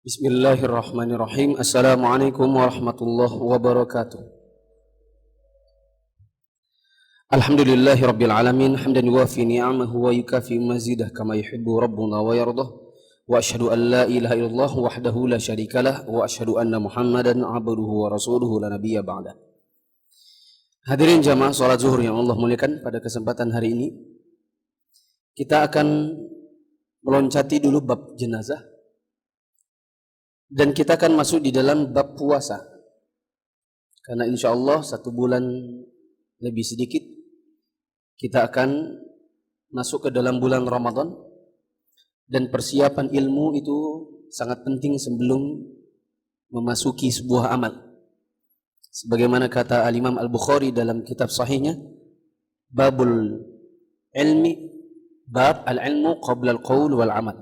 Bismillahirrahmanirrahim. Assalamualaikum warahmatullahi wabarakatuh. Alhamdulillahi rabbil alamin, hamdan yuwafi ni'amahu wa yukafi mazidah kama yuhibbu rabbuna wa yardah. Wa ashhadu an la ilaha illallah wahdahu la syarikalah wa ashhadu anna Muhammadan abduhu wa rasuluhu la nabiyya ba'dah. Hadirin jamaah salat zuhur yang Allah muliakan, pada kesempatan hari ini kita akan meloncati dulu bab jenazah. Dan kita akan masuk di dalam bab puasa. Karena insya Allah 1 bulan lebih sedikit kita akan masuk ke dalam bulan Ramadan. Dan persiapan ilmu itu sangat penting sebelum memasuki sebuah amal. Sebagaimana kata Al-Imam Al-Bukhari dalam kitab sahihnya, Babul ilmi, bab al-ilmu qabla al-qaul wal amal.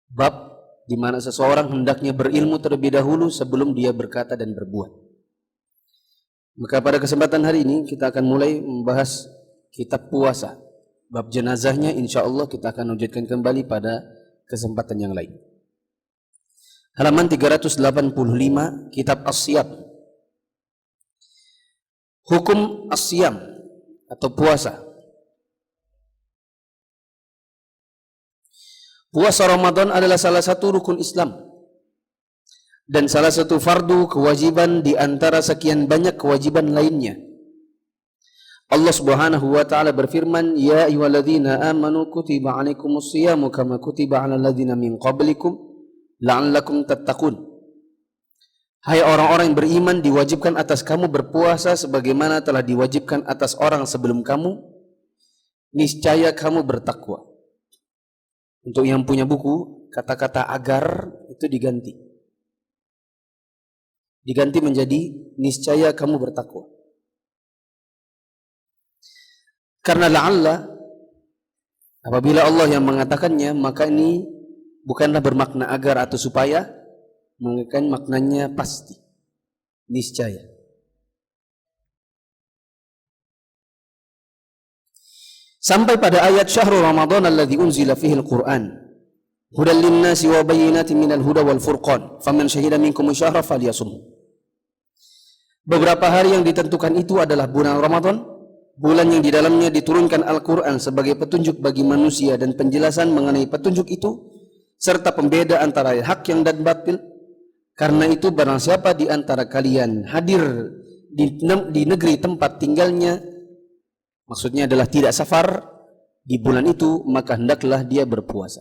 Bab di mana seseorang hendaknya berilmu terlebih dahulu sebelum dia berkata dan berbuat. Maka pada kesempatan hari ini kita akan mulai membahas kitab puasa. Bab jenazahnya insya Allah kita akan lanjutkan kembali pada kesempatan yang lain. Halaman 385, kitab As-Siyam. Hukum As-Siyam atau puasa. Puasa Ramadan adalah salah satu rukun Islam dan salah satu fardu kewajiban di antara sekian banyak kewajiban lainnya. Allah Subhanahu wa taala berfirman, "Ya ayyuhalladzina amanu kutiba 'alaikumus shiyamu kama kutiba 'alal ladzina min qablikum la'allakum tattaqun." Hai orang-orang yang beriman, diwajibkan atas kamu berpuasa sebagaimana telah diwajibkan atas orang sebelum kamu, niscaya kamu bertakwa. Untuk yang punya buku, kata-kata agar itu diganti. Diganti menjadi niscaya kamu bertakwa. Karena la'alla, apabila Allah yang mengatakannya, maka ini bukanlah bermakna agar atau supaya, melainkan maknanya pasti, niscaya. Sampai pada ayat syahrul Ramadan alladzi unzila fihi al-Qur'an hudan lin-nasi wa bayyinatin minal huda wal furqan faman syahida minkum syahra falyasum. Beberapa hari yang ditentukan itu adalah bulan Ramadan, bulan yang di dalamnya diturunkan Al-Qur'an sebagai petunjuk bagi manusia dan penjelasan mengenai petunjuk itu serta pembeda antara hak yang dan batil. Karena itu barang siapa di antara kalian hadir di negeri tempat tinggalnya, maksudnya adalah tidak safar di bulan itu, maka hendaklah dia berpuasa.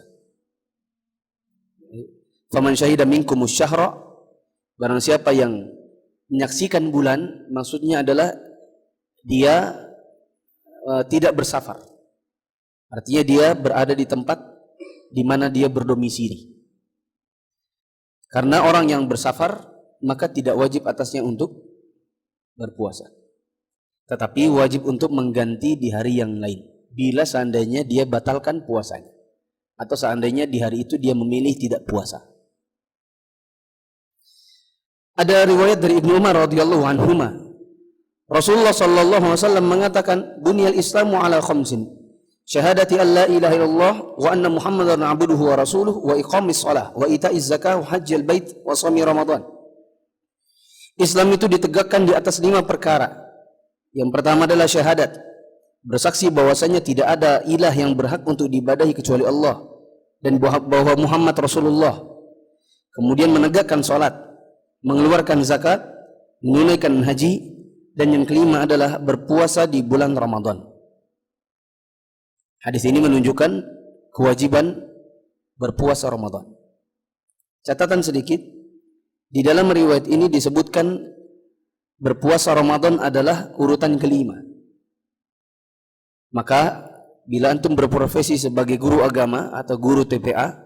Faman syahida minkumus syahra, barang siapa yang menyaksikan bulan, maksudnya adalah dia tidak bersafar. Artinya dia berada di tempat di mana dia berdomisili. Karena orang yang bersafar, maka tidak wajib atasnya untuk berpuasa. Tetapi wajib untuk mengganti di hari yang lain bila seandainya dia batalkan puasanya atau seandainya di hari itu dia memilih tidak puasa. Ada riwayat dari Ibnu Umar radhiyallahu anhuma, Rasulullah sallallahu alaihi wasallam mengatakan, "Bunyal Islamu ala khamsin, syahadati an la ilaha illallah wa anna Muhammadan abduhu wa rasuluhu wa iqamis shalah wa ita'iz zakah wa hajjal bait wa shaumi Ramadan." Islam itu ditegakkan di atas 5 perkara. Yang pertama adalah syahadat, bersaksi bahwasanya tidak ada ilah yang berhak untuk diibadahi kecuali Allah dan bahwa Muhammad Rasulullah. Kemudian menegakkan salat, mengeluarkan zakat, menunaikan haji, dan yang kelima adalah berpuasa di bulan Ramadan. Hadis ini menunjukkan kewajiban berpuasa Ramadan. Catatan sedikit, di dalam riwayat ini disebutkan berpuasa Ramadan adalah urutan kelima. Maka bila antum berprofesi sebagai guru agama atau guru TPA,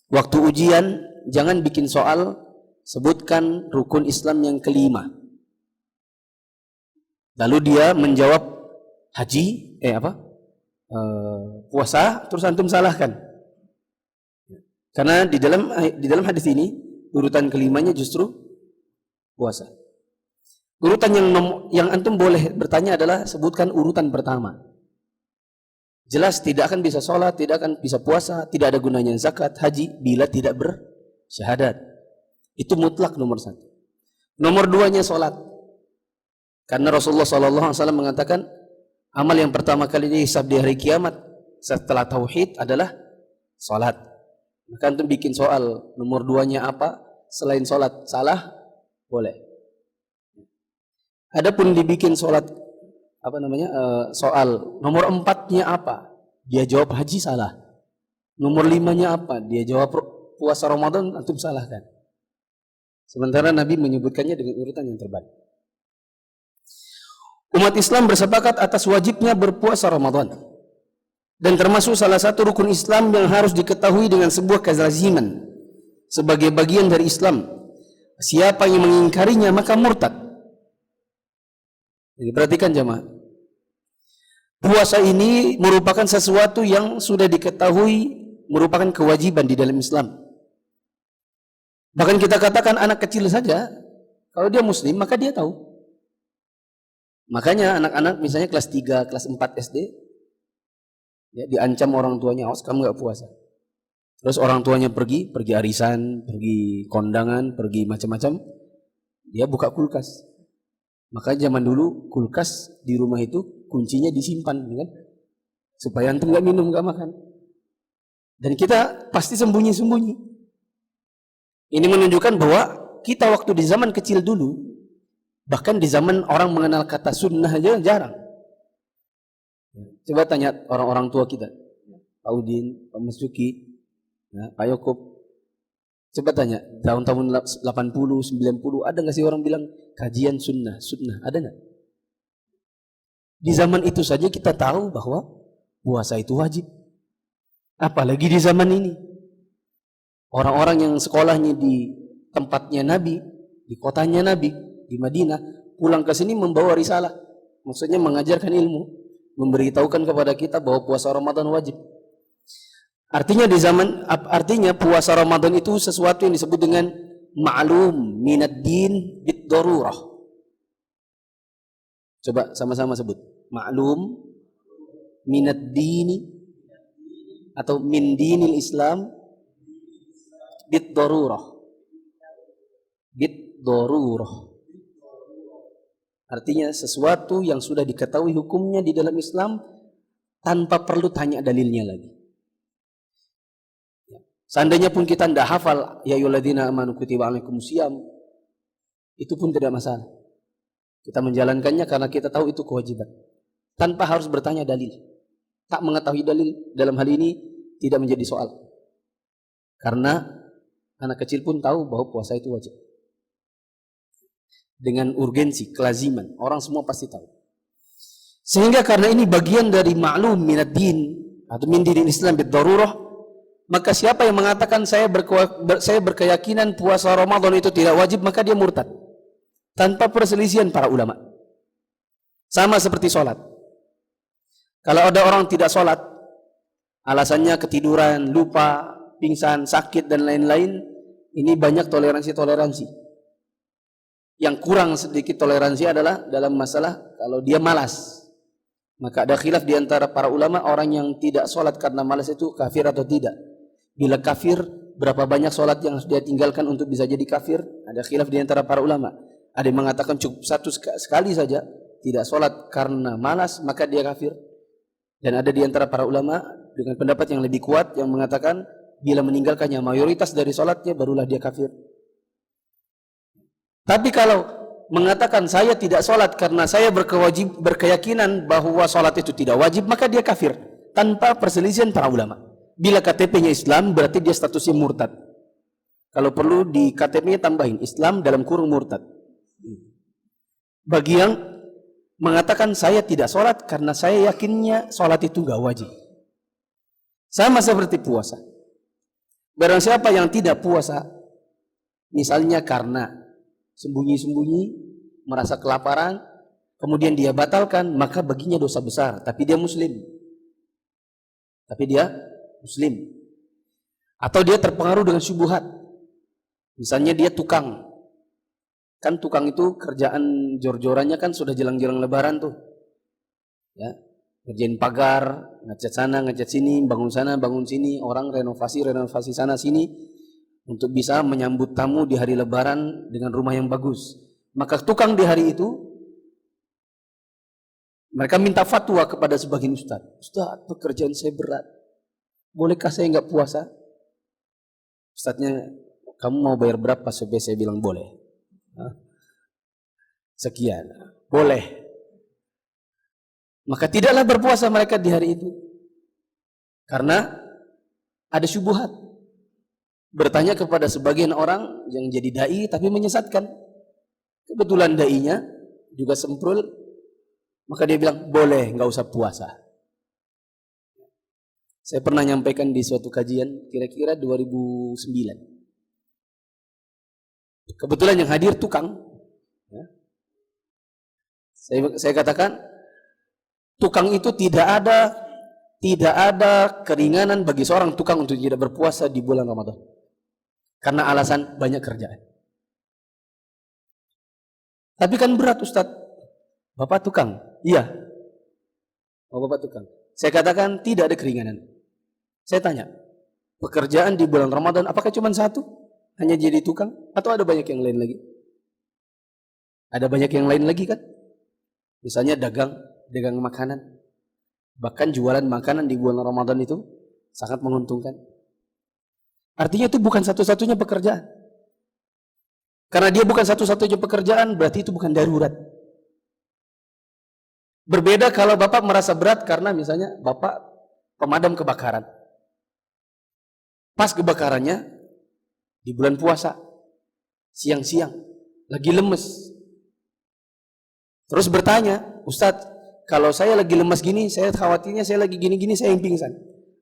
waktu ujian jangan bikin soal sebutkan rukun Islam yang kelima. Lalu dia menjawab haji, puasa, terus antum salahkan. Karena di dalam hadis ini urutan kelimanya justru puasa. Urutan yang antum boleh bertanya adalah sebutkan urutan pertama. Jelas tidak akan bisa sholat, tidak akan bisa puasa, tidak ada gunanya zakat, haji bila tidak syahadat. Itu mutlak nomor satu. Nomor duanya sholat. Karena Rasulullah SAW mengatakan amal yang pertama kali dihisab di hari kiamat setelah tauhid adalah sholat. Maka antum bikin soal nomor duanya apa selain sholat, salah boleh. Adapun dibikin sholat soal nomor 4-nya apa, dia jawab haji, salah. Nomor 5-nya apa, dia jawab puasa Ramadan, antum salahkan. Sementara Nabi menyebutkannya dengan urutan yang terbalik. Umat Islam bersepakat atas wajibnya berpuasa Ramadan. Dan termasuk salah satu rukun Islam yang harus diketahui dengan sebuah kelaziman sebagai bagian dari Islam. Siapa yang mengingkarinya maka murtad. Jadi perhatikan jemaah. Puasa ini merupakan sesuatu yang sudah diketahui merupakan kewajiban di dalam Islam. Bahkan kita katakan anak kecil saja, kalau dia muslim maka dia tahu. Makanya anak-anak misalnya kelas 3, kelas 4 SD, ya, diancam orang tuanya, awas kamu gak puasa. Terus orang tuanya pergi arisan, pergi kondangan, pergi macam-macam, dia buka kulkas. Maka zaman dulu kulkas di rumah itu kuncinya disimpan, kan? Supaya antum gak minum, gak makan. Dan kita pasti sembunyi-sembunyi. Ini menunjukkan bahwa kita waktu di zaman kecil dulu, bahkan di zaman orang mengenal kata sunnah aja jarang. Coba tanya orang-orang tua kita, Pak Udin, Pak Mesuki, ya, Pak Yokub. Coba tanya, tahun-tahun 80, 90, ada nggak sih orang bilang kajian sunnah? Ada nggak? Di zaman itu saja kita tahu bahwa puasa itu wajib. Apalagi di zaman ini. Orang-orang yang sekolahnya di tempatnya Nabi, di kotanya Nabi, di Madinah, pulang ke sini membawa risalah. Maksudnya mengajarkan ilmu, memberitahukan kepada kita bahwa puasa Ramadan wajib. Artinya puasa Ramadan itu sesuatu yang disebut dengan ma'lum minad din bid darurah. Coba sama-sama sebut. Ma'lum minad dini atau min dinil Islam bid darurah. Bid darurah. Artinya sesuatu yang sudah diketahui hukumnya di dalam Islam tanpa perlu tanya dalilnya lagi. Seandainya pun kita tidak hafal ya ayyuhalladzina amanu kutiba alaikumusiyam, itu pun tidak masalah. Kita menjalankannya karena kita tahu itu kewajiban. Tanpa harus bertanya dalil. Tak mengetahui dalil dalam hal ini tidak menjadi soal. Karena anak kecil pun tahu bahwa puasa itu wajib. Dengan urgensi, kelaziman, orang semua pasti tahu. Sehingga karena ini bagian dari ma'lum minad din atau min dinil Islam bid darurah, maka siapa yang mengatakan saya berkeyakinan puasa Ramadan itu tidak wajib, maka dia murtad. Tanpa perselisihan para ulama. Sama seperti sholat. Kalau ada orang tidak sholat, alasannya ketiduran, lupa, pingsan, sakit, dan lain-lain, ini banyak toleransi-toleransi. Yang kurang sedikit toleransi adalah dalam masalah kalau dia malas. Maka ada khilaf di antara para ulama, orang yang tidak sholat karena malas itu kafir atau tidak. Bila kafir, berapa banyak sholat yang harus dia tinggalkan untuk bisa jadi kafir? Ada khilaf di antara para ulama. Ada yang mengatakan cukup satu sekali saja, tidak sholat karena malas, maka dia kafir. Dan ada di antara para ulama dengan pendapat yang lebih kuat yang mengatakan bila meninggalkannya mayoritas dari sholatnya barulah dia kafir. Tapi kalau mengatakan saya tidak sholat karena saya berkeyakinan bahwa sholat itu tidak wajib, maka dia kafir tanpa perselisihan para ulama. Bila KTP-nya Islam berarti dia statusnya murtad. Kalau perlu di KTP-nya tambahin Islam dalam kurung murtad. Bagi yang mengatakan saya tidak sholat karena saya yakinnya sholat itu gak wajib. Sama seperti puasa. Barang siapa yang tidak puasa, misalnya karena sembunyi-sembunyi, merasa kelaparan, kemudian dia batalkan, maka baginya dosa besar. Tapi dia muslim. Atau dia terpengaruh dengan syubhat. Misalnya dia tukang. Kan tukang itu kerjaan jor-jorannya kan sudah jelang-jelang lebaran tuh. Ya, ngerjain pagar, ngecat sana, ngecat sini, bangun sana, bangun sini, orang renovasi sana sini. untuk bisa menyambut tamu di hari Lebaran dengan rumah yang bagus. Maka tukang di hari itu mereka minta fatwa kepada sebagian ustaz. Ustaz, pekerjaan saya berat. Bolehkah saya nggak puasa? Ustaznya, kamu mau bayar berapa? Saya bilang boleh. Sekian. Boleh. Maka tidaklah berpuasa mereka di hari itu. Karena ada syubhat. Bertanya kepada sebagian orang yang jadi dai tapi menyesatkan. Kebetulan dainya juga semprul, maka dia bilang boleh, nggak usah puasa. Saya pernah nyampaikan di suatu kajian kira-kira 2009. Kebetulan yang hadir tukang. Saya katakan tukang itu tidak ada keringanan bagi seorang tukang untuk tidak berpuasa di bulan Ramadan. Karena alasan banyak kerjaan. Tapi kan berat Ustaz. Bapak tukang? Iya. Oh, Bapak tukang. Saya katakan tidak ada keringanan. Saya tanya, pekerjaan di bulan Ramadan apakah cuma satu? Hanya jadi tukang? Atau ada banyak yang lain lagi? Ada banyak yang lain lagi kan? Misalnya dagang makanan. Bahkan jualan makanan di bulan Ramadan itu sangat menguntungkan. Artinya itu bukan satu-satunya pekerjaan. Karena dia bukan satu-satunya pekerjaan, berarti itu bukan darurat. Berbeda kalau Bapak merasa berat karena misalnya Bapak pemadam kebakaran. Pas kebakarannya di bulan puasa, siang-siang, lagi lemes. Terus bertanya, Ustadz, kalau saya lagi lemas gini, saya khawatirnya saya lagi gini-gini, saya yang pingsan.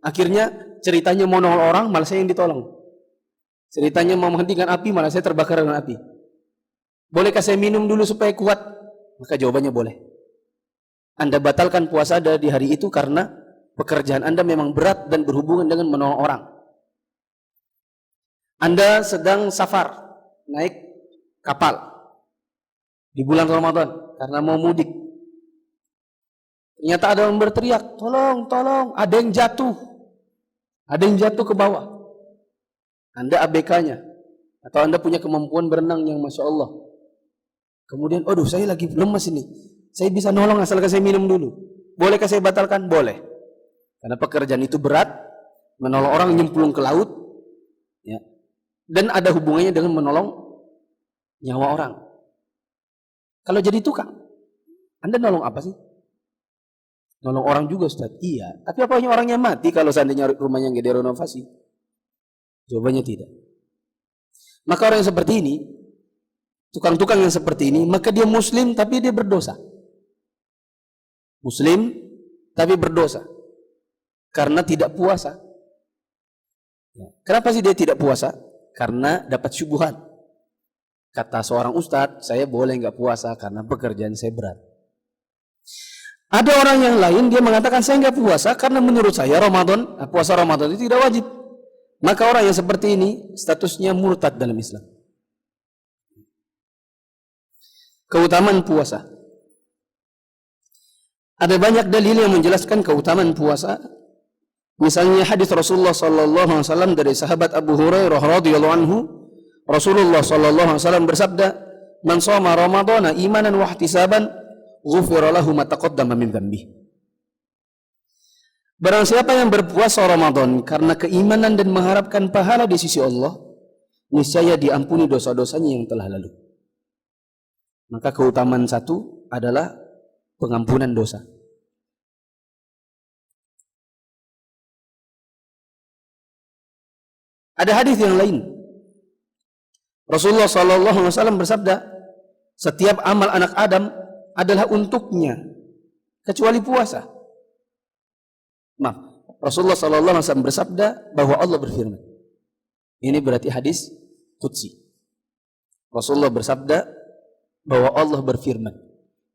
Akhirnya ceritanya mau nolong orang, malah saya yang ditolong. Ceritanya mau menghentikan api, malah saya terbakar dengan api. Bolehkah saya minum dulu supaya kuat? Maka jawabannya boleh. Anda batalkan puasa Anda di hari itu karena pekerjaan Anda memang berat dan berhubungan dengan menolong orang. Anda sedang safar, naik kapal di bulan Ramadan karena mau mudik. Ternyata ada yang berteriak, tolong, tolong, ada yang jatuh. Ada yang jatuh ke bawah. Anda ABK-nya. Atau Anda punya kemampuan berenang yang Masya Allah. Kemudian, aduh saya lagi lemas ini. Saya bisa nolong asalkan saya minum dulu. Bolehkah saya batalkan? Boleh. Karena pekerjaan itu berat. Menolong orang nyemplung ke laut. Ya. Dan ada hubungannya dengan menolong nyawa orang. Kalau jadi tukang, Anda nolong apa sih? Nolong orang juga Ustaz. Iya. Tapi apanya orangnya mati kalau seandainya rumahnya nggak direnovasi? Jawabannya tidak. Maka orang yang seperti ini, tukang-tukang yang seperti ini, maka dia muslim tapi dia berdosa. Muslim tapi berdosa. Karena tidak puasa. Kenapa sih dia tidak puasa? Karena dapat syubhat. Kata seorang ustadz, saya boleh nggak puasa karena pekerjaan saya berat. Ada orang yang lain dia mengatakan saya nggak puasa karena menurut saya puasa Ramadan itu tidak wajib. Maka orang yang seperti ini statusnya murtad dalam Islam. Keutamaan puasa. Ada banyak dalil yang menjelaskan keutamaan puasa. Misalnya hadis Rasulullah sallallahu alaihi wasallam dari sahabat Abu Hurairah radhiyallahu anhu, Rasulullah sallallahu alaihi wasallam bersabda, "Man shoma Ramadhana imanan wa ihtisaban, ghufira lahu ma taqaddama min dhanbihi." Barang siapa yang berpuasa Ramadan karena keimanan dan mengharapkan pahala di sisi Allah, niscaya diampuni dosa-dosanya yang telah lalu. Maka keutamaan satu adalah pengampunan dosa. Ada hadis yang lain. Rasulullah SAW bersabda, setiap amal anak Adam adalah untuknya, kecuali puasa. Maaf, Rasulullah SAW bersabda bahwa Allah berfirman. Ini berarti hadis qudsi. Rasulullah bersabda bahwa Allah berfirman.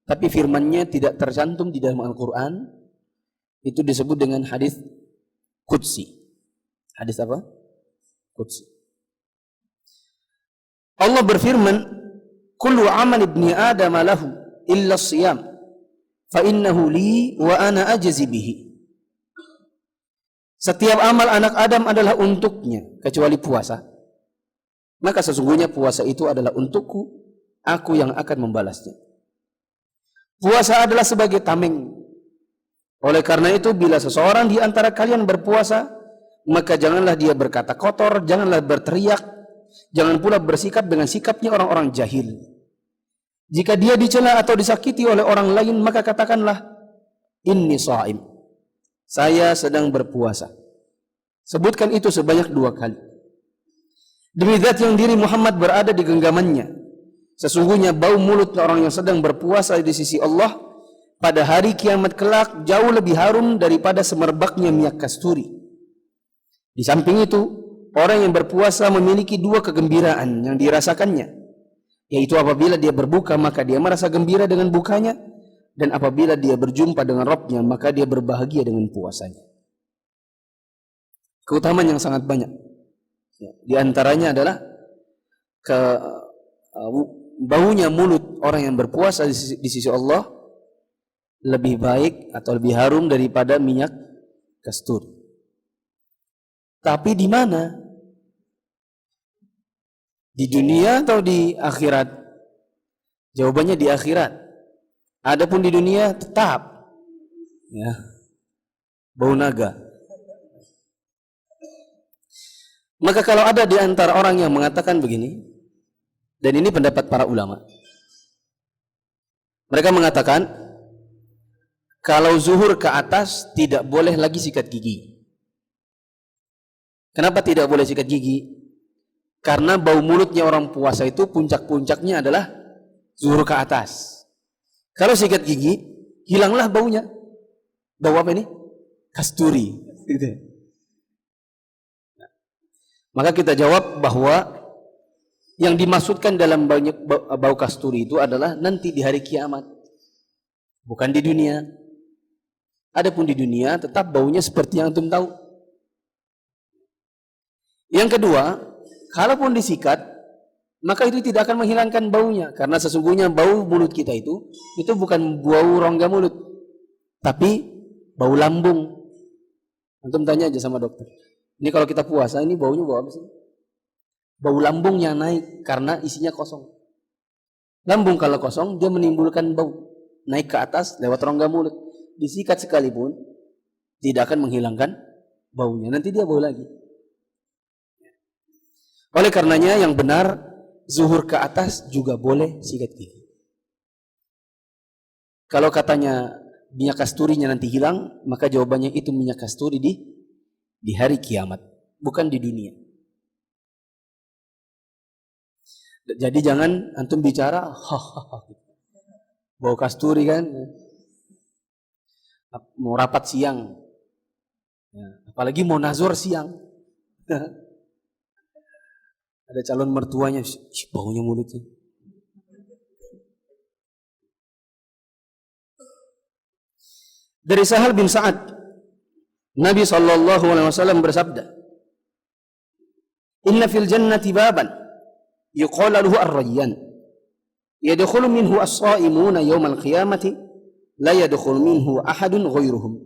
Tapi firmannya tidak tercantum di dalam Al-Quran. Itu disebut dengan hadis qudsi. Hadis apa? Qudsi. Allah berfirman, "Kullu amal ibni Adam lahu illa as-siyam, fa innahu li wa ana ajzi bihi." Setiap amal anak Adam adalah untuknya kecuali puasa. maka sesungguhnya puasa itu adalah untukku, aku yang akan membalasnya. Puasa adalah sebagai tameng. Oleh karena itu, bila seseorang di antara kalian berpuasa, maka janganlah dia berkata kotor, janganlah berteriak, jangan pula bersikap dengan sikapnya orang-orang jahil. Jika dia dicela atau disakiti oleh orang lain, maka katakanlah, inni shaim, saya sedang berpuasa. Sebutkan itu sebanyak 2 kali. Demi zat yang diri Muhammad berada di genggamannya, sesungguhnya bau mulut orang yang sedang berpuasa di sisi Allah pada hari kiamat kelak jauh lebih harum daripada semerbaknya minyak kasturi. Di samping itu, orang yang berpuasa memiliki 2 kegembiraan yang dirasakannya, yaitu apabila dia berbuka maka dia merasa gembira dengan bukanya, dan apabila dia berjumpa dengan Rabbnya maka dia berbahagia dengan puasanya. Keutamaan yang sangat banyak. Di antaranya adalah baunya mulut orang yang berpuasa di sisi Allah lebih baik atau lebih harum daripada minyak kasturi. Tapi di mana? Di dunia atau di akhirat? Jawabannya di akhirat. Adapun di dunia tetap ya, bau naga. Maka kalau ada di antara orang yang mengatakan begini, dan ini pendapat para ulama, mereka mengatakan kalau zuhur ke atas tidak boleh lagi sikat gigi. Kenapa tidak boleh sikat gigi? Karena bau mulutnya orang puasa itu puncak-puncaknya adalah zuhur ke atas. Kalau sikat gigi, hilanglah baunya. Bau apa ini? Kasturi. Maka kita jawab bahwa yang dimaksudkan dalam bau kasturi itu adalah nanti di hari kiamat, bukan di dunia. Adapun di dunia tetap baunya seperti yang antum tahu. Yang kedua, kalaupun disikat, maka itu tidak akan menghilangkan baunya, karena sesungguhnya bau mulut kita itu bukan bau rongga mulut, tapi bau lambung. Antum tanya aja sama dokter. Ini kalau kita puasa, ini baunya bau apa sih? Bau lambung yang naik karena isinya kosong. Lambung kalau kosong, dia menimbulkan bau. Naik ke atas lewat rongga mulut. Disikat sekalipun, tidak akan menghilangkan baunya. Nanti dia bau lagi. Oleh karenanya yang benar, zuhur ke atas juga boleh sikat gigi. Kalau katanya minyak kasturinya nanti hilang, maka jawabannya itu minyak kasturi di hari kiamat, bukan di dunia. Jadi jangan antum bicara bau kasturi kan, mau rapat siang, apalagi mau nazar siang, ada calon mertuanya, baunya mulutnya. Dari Sahal bin Sa'ad, Nabi SAW bersabda, Inna fil jannati baban yuqala lahu ar-rayyan yadkhulu minhu as-sha'imuna yawmal qiyamati la yadkhulu minhu ahadun ghairuhum.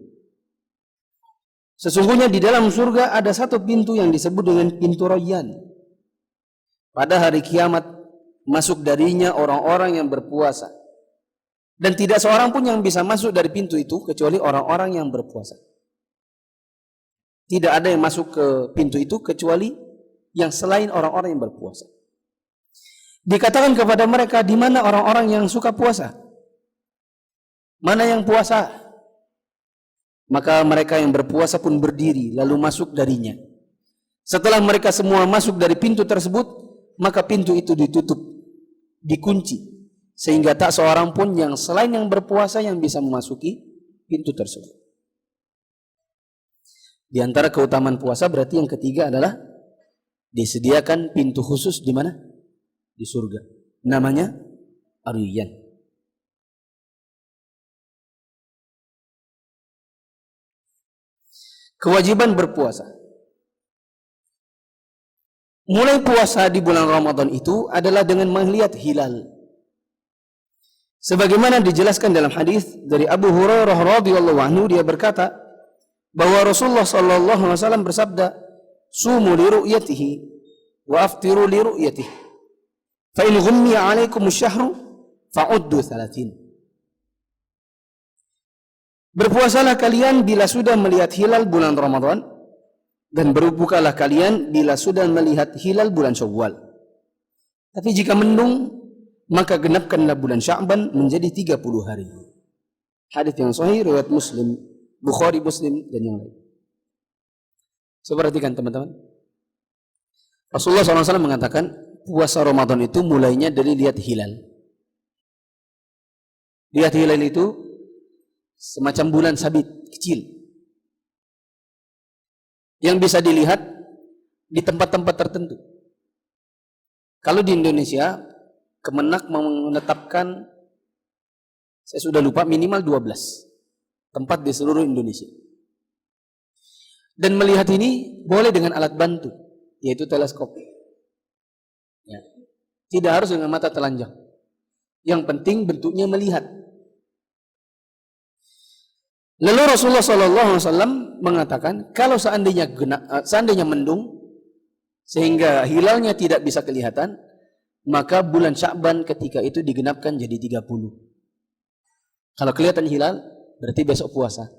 Sesungguhnya di dalam surga ada satu pintu yang disebut dengan pintu Rayyan. Pada hari kiamat masuk darinya orang-orang yang berpuasa, dan tidak seorang pun yang bisa masuk dari pintu itu kecuali orang-orang yang berpuasa. Tidak ada yang masuk ke pintu itu kecuali yang selain orang-orang yang berpuasa. Dikatakan kepada mereka, di mana orang-orang yang suka puasa? Mana yang puasa? Maka mereka yang berpuasa pun berdiri lalu masuk darinya. Setelah mereka semua masuk dari pintu tersebut, maka pintu itu ditutup, dikunci, sehingga tak seorang pun yang selain yang berpuasa yang bisa memasuki pintu tersebut. Di antara keutamaan puasa berarti yang ketiga adalah disediakan pintu khusus di mana? Di surga. Namanya Ar-Rayyan. Kewajiban berpuasa. Mulai puasa di bulan Ramadan itu adalah dengan melihat hilal. Sebagaimana dijelaskan dalam hadis dari Abu Hurairah radhiyallahu anhu, dia berkata bahwa Rasulullah sallallahu alaihi wasallam bersabda, "Sumu li ru'yatihi wa aftiru li ru'yatihi. Fa in ghummiya 'alaikum asy-syahru fa'uddu 30. Berpuasalah kalian bila sudah melihat hilal bulan Ramadan, dan berbukalah kalian bila sudah melihat hilal bulan Syawal. Tapi jika mendung, maka genapkanlah bulan Sya'ban menjadi 30 hari. Hadis yang sahih riwayat Muslim, Bukhari, Muslim dan yang lain. Perhatikan teman-teman. Rasulullah SAW mengatakan puasa Ramadan itu mulainya dari lihat hilal. Lihat hilal itu semacam bulan sabit kecil yang bisa dilihat di tempat-tempat tertentu. Kalau di Indonesia, Kemenak menetapkan, saya sudah lupa, minimal 12 tempat di seluruh Indonesia. Dan melihat ini boleh dengan alat bantu, yaitu teleskop. Ya. Tidak harus dengan mata telanjang. Yang penting bentuknya melihat. Lalu Rasulullah SAW mengatakan, kalau seandainya mendung, sehingga hilalnya tidak bisa kelihatan, maka bulan Sya'ban ketika itu digenapkan jadi 30. Kalau kelihatan hilal, berarti besok puasa.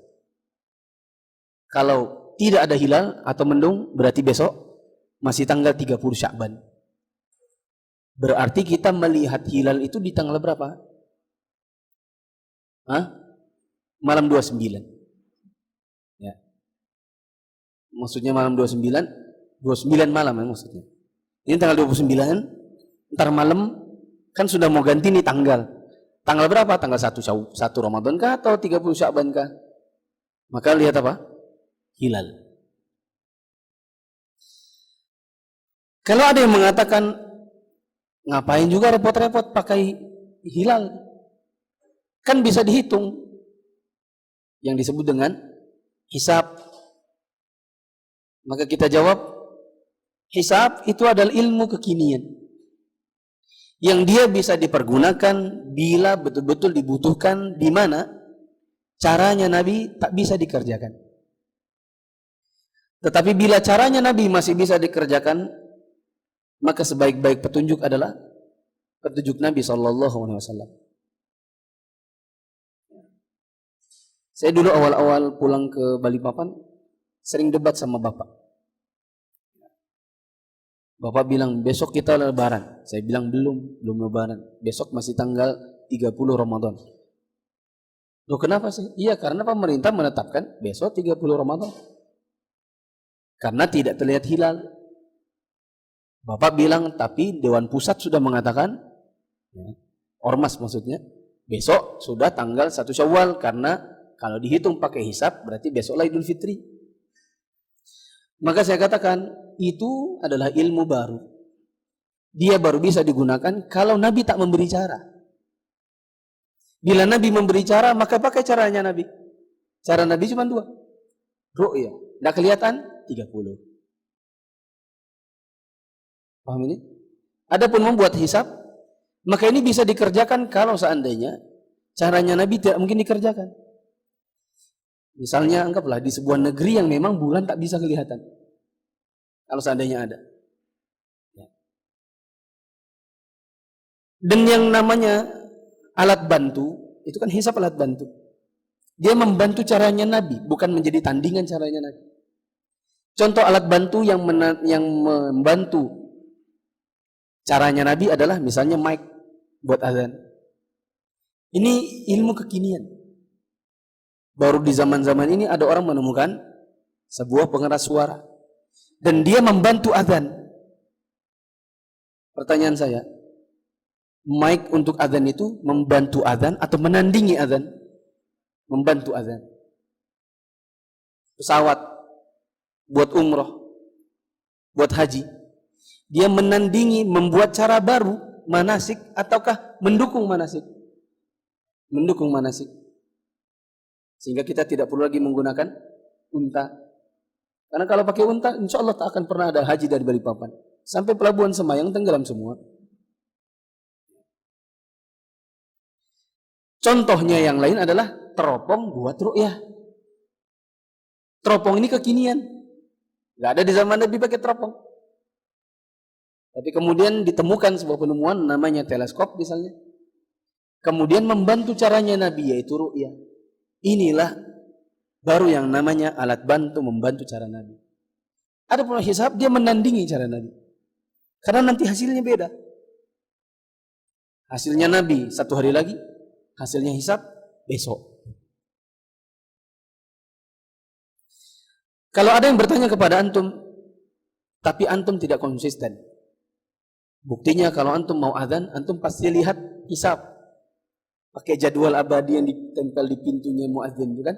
Kalau tidak ada hilal atau mendung, berarti besok masih tanggal 30 Sya'ban. Berarti kita melihat hilal itu di tanggal berapa? Malam 29. Ya. Maksudnya malam 29 malam ya maksudnya. Ini tanggal 29, ntar malam kan sudah mau ganti nih tanggal. Tanggal berapa? Tanggal 1 Ramadan kah atau 30 Sya'ban kah? Maka lihat apa? Hilal. Kalau ada yang mengatakan, ngapain juga repot-repot pakai hilal? Kan bisa dihitung. Yang disebut dengan hisab. Maka kita jawab, hisab itu adalah ilmu kekinian yang dia bisa dipergunakan bila betul-betul dibutuhkan, di mana caranya Nabi tak bisa dikerjakan. Tetapi bila caranya Nabi masih bisa dikerjakan, maka sebaik-baik petunjuk adalah petunjuk Nabi SAW. Saya dulu awal-awal pulang ke Balikpapan sering debat sama bapak. Bapak bilang besok kita lebaran. Saya bilang belum lebaran. Besok masih tanggal 30 Ramadan. Loh kenapa sih? Iya karena pemerintah menetapkan besok 30 Ramadan. Karena tidak terlihat hilal. Bapak bilang tapi Dewan Pusat sudah mengatakan, Ormas maksudnya, besok sudah tanggal 1 Syawal karena kalau dihitung pakai hisab berarti besoklah Idul Fitri. Maka saya katakan itu adalah ilmu baru. Dia baru bisa digunakan kalau Nabi tak memberi cara. Bila Nabi memberi cara, maka pakai caranya Nabi. Cara Nabi cuma 2. Ru'yah. Tidak kelihatan 30. Paham ini? Adapun membuat hisab, maka ini bisa dikerjakan kalau seandainya caranya Nabi tidak mungkin dikerjakan. Misalnya anggaplah di sebuah negeri yang memang bulan tak bisa kelihatan. Kalau seandainya ada. Dan yang namanya alat bantu, itu kan hisab alat bantu. Dia membantu caranya Nabi, bukan menjadi tandingan caranya Nabi. Contoh alat bantu yang membantu caranya Nabi adalah misalnya mic buat azan. Ini ilmu kekinian. Baru di zaman-zaman ini ada orang menemukan sebuah pengeras suara. Dan dia membantu azan. Pertanyaan saya, mic untuk azan itu membantu azan atau menandingi azan? Membantu azan. Pesawat buat umroh, buat haji. Dia menandingi, membuat cara baru, manasik, ataukah mendukung manasik? Mendukung manasik. Sehingga kita tidak perlu lagi menggunakan unta. Karena kalau pakai unta, insya Allah tak akan pernah ada haji dari Balikpapan. Sampai pelabuhan Semayang tenggelam semua. Contohnya yang lain adalah teropong buat ru'yah. Teropong ini kekinian. Gak ada di zaman Nabi pakai teropong. Tapi kemudian ditemukan sebuah penemuan namanya teleskop misalnya. Kemudian membantu caranya Nabi, yaitu ru'yah. Inilah baru yang namanya alat bantu membantu cara Nabi. Ada pun hisab, dia menandingi cara Nabi. Karena nanti hasilnya beda. Hasilnya Nabi 1 hari lagi, hasilnya hisab besok. Kalau ada yang bertanya kepada antum, tapi antum tidak konsisten. Buktinya kalau antum mau adzan, antum pasti lihat hisab. Pakai jadwal abadi yang ditempel di pintunya muadzin itu kan?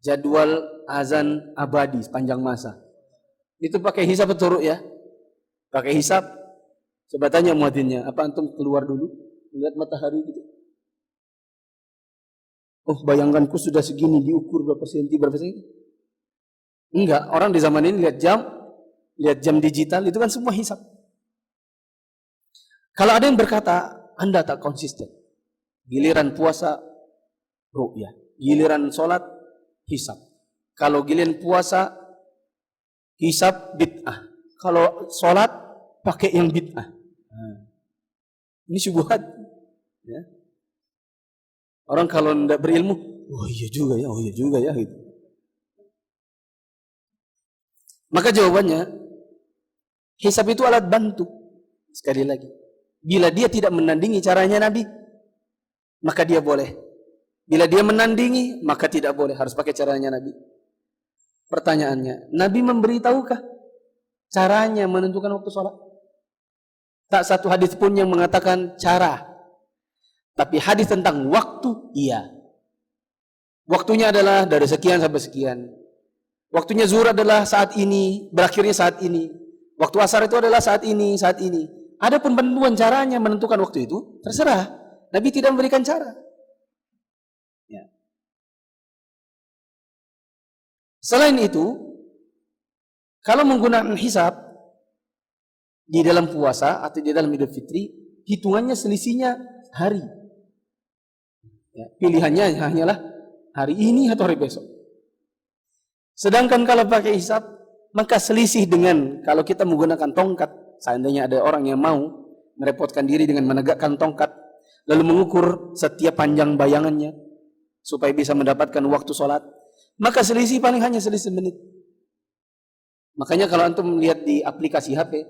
Jadwal azan abadi sepanjang masa. Itu pakai hisab atau ru'yah? Pakai hisab. Coba tanya muadzinnya, apa antum keluar dulu lihat matahari gitu? Oh, bayanganku sudah segini, diukur berapa senti, berapa senti? Enggak, orang di zaman ini lihat jam digital, itu kan semua hisab. Kalau ada yang berkata, Anda tak konsisten. Giliran puasa, ru'yah. Giliran sholat, hisab. Kalau giliran puasa, hisab, bid'ah. Kalau sholat, pakai yang bid'ah. Ini syubhat. Ya. Orang kalau tidak berilmu, oh iya juga ya. Gitu. Maka jawabannya, hisab itu alat bantu. Sekali lagi, bila dia tidak menandingi caranya Nabi, maka dia boleh. Bila dia menandingi, maka tidak boleh. Harus pakai caranya Nabi. Pertanyaannya, Nabi memberitahukah caranya menentukan waktu sholat? Tak satu hadis pun yang mengatakan cara. Tapi hadis tentang waktu, iya. Waktunya adalah dari sekian sampai sekian. Waktunya zuhur adalah saat ini, berakhirnya saat ini. Waktu asar itu adalah saat ini, saat ini. Adapun penentuan caranya menentukan waktu itu, terserah. Nabi tidak memberikan cara. Ya. Selain itu, kalau menggunakan hisab di dalam puasa atau di dalam Idul Fitri, hitungannya selisihnya hari. Ya, pilihannya hanyalah hari ini atau hari besok. Sedangkan kalau pakai hisab, maka selisih dengan kalau kita menggunakan tongkat, seandainya ada orang yang mau merepotkan diri dengan menegakkan tongkat, lalu mengukur setiap panjang bayangannya supaya bisa mendapatkan waktu sholat, maka selisih paling hanya selisih menit. Makanya kalau antum melihat di aplikasi HP,